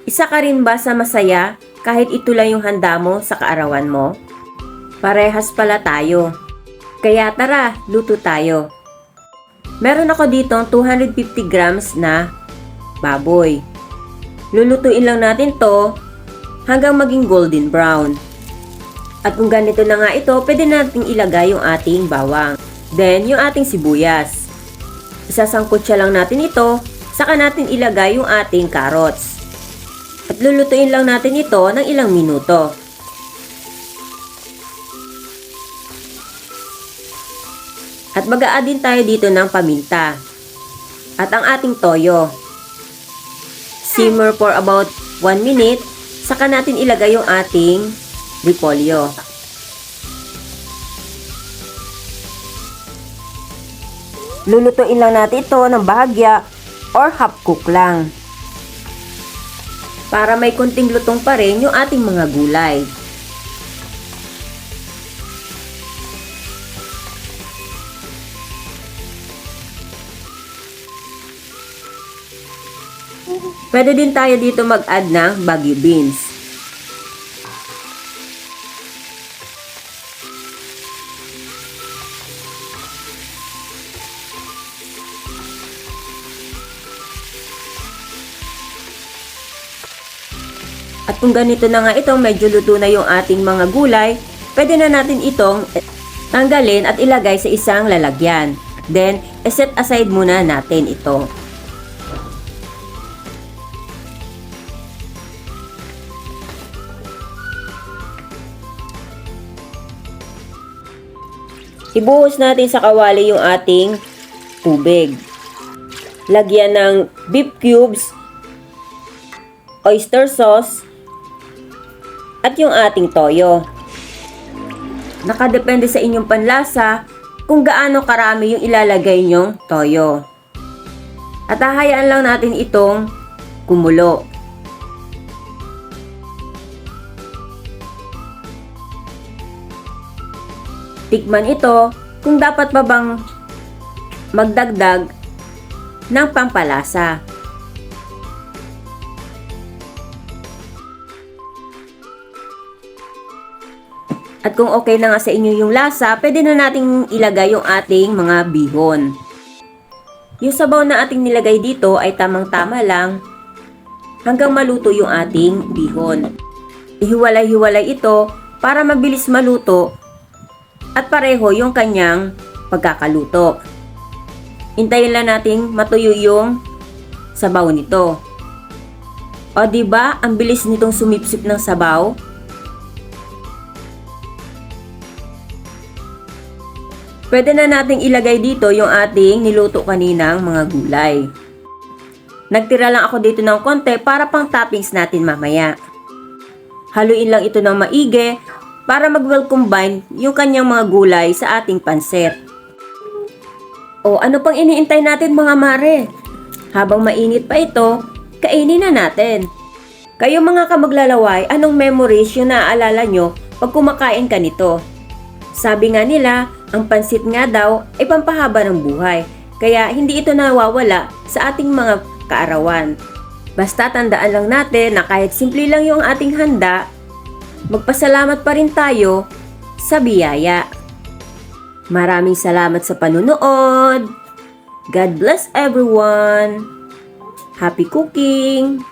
Isa ka rin ba sa masaya kahit ito lang yung handa mo sa kaarawan mo? Parehas pala tayo. Kaya tara, luto tayo. Meron ako ditong 250 grams na baboy. Lulutuin lang natin to hanggang maging golden brown. At kung ganito na nga ito, pwede nating ilagay yung ating bawang. Then, yung ating sibuyas. Isasangkutsa lang natin ito, saka natin ilagay yung ating carrots. At lulutuin lang natin ito ng ilang minuto. At mag-a-add din tayo dito ng paminta. At ang ating toyo. Simmer for about 1 minute, saka natin ilagay yung ating repolyo. Lulutuin lang natin ito ng bahagya or half cook lang. Para may kunting lutong pa rin yung ating mga gulay. Pwede din tayo dito mag-add ng Baguio beans. At kung ganito na nga itong medyo luto na yung ating mga gulay, pwede na natin itong tanggalin at ilagay sa isang lalagyan. Then, set aside muna natin ito. Ibuhos natin sa kawali yung ating tubig. Lagyan ng beef cubes, oyster sauce, at yung ating toyo. Nakadepende sa inyong panlasa kung gaano karami yung ilalagay nyong toyo. At hahayaan lang natin itong kumulo. Tikman ito kung dapat pa bang magdagdag ng pampalasa. At kung okay na nga sa inyo yung lasa, pwede na nating ilagay yung ating mga bihon. Yung sabaw na ating nilagay dito ay tamang-tama lang hanggang maluto yung ating bihon. Ihiwalay-hiwalay ito para mabilis maluto at pareho yung kanyang pagkakaluto. Hintayin lang nating matuyo yung sabaw nito. O diba, ang bilis nitong sumipsip ng sabaw? Pwede na nating ilagay dito yung ating niluto kaninang mga gulay. Nagtira lang ako dito ng konti para pang toppings natin mamaya. Haluin lang ito ng maigi para mag-well combine yung kanyang mga gulay sa ating pansit. O ano pang iniintay natin mga mare? Habang mainit pa ito, kainin na natin. Kayo mga kamaglalaway, anong memories yung naaalala nyo pag kumakain ka nito? Sabi nga nila, ang pansit nga daw ay pampahaba ng buhay, kaya hindi ito nawawala sa ating mga kaarawan. Basta tandaan lang natin na kahit simple lang yung ating handa, magpasalamat pa rin tayo sa biyaya. Maraming salamat sa panunood. God bless everyone. Happy cooking!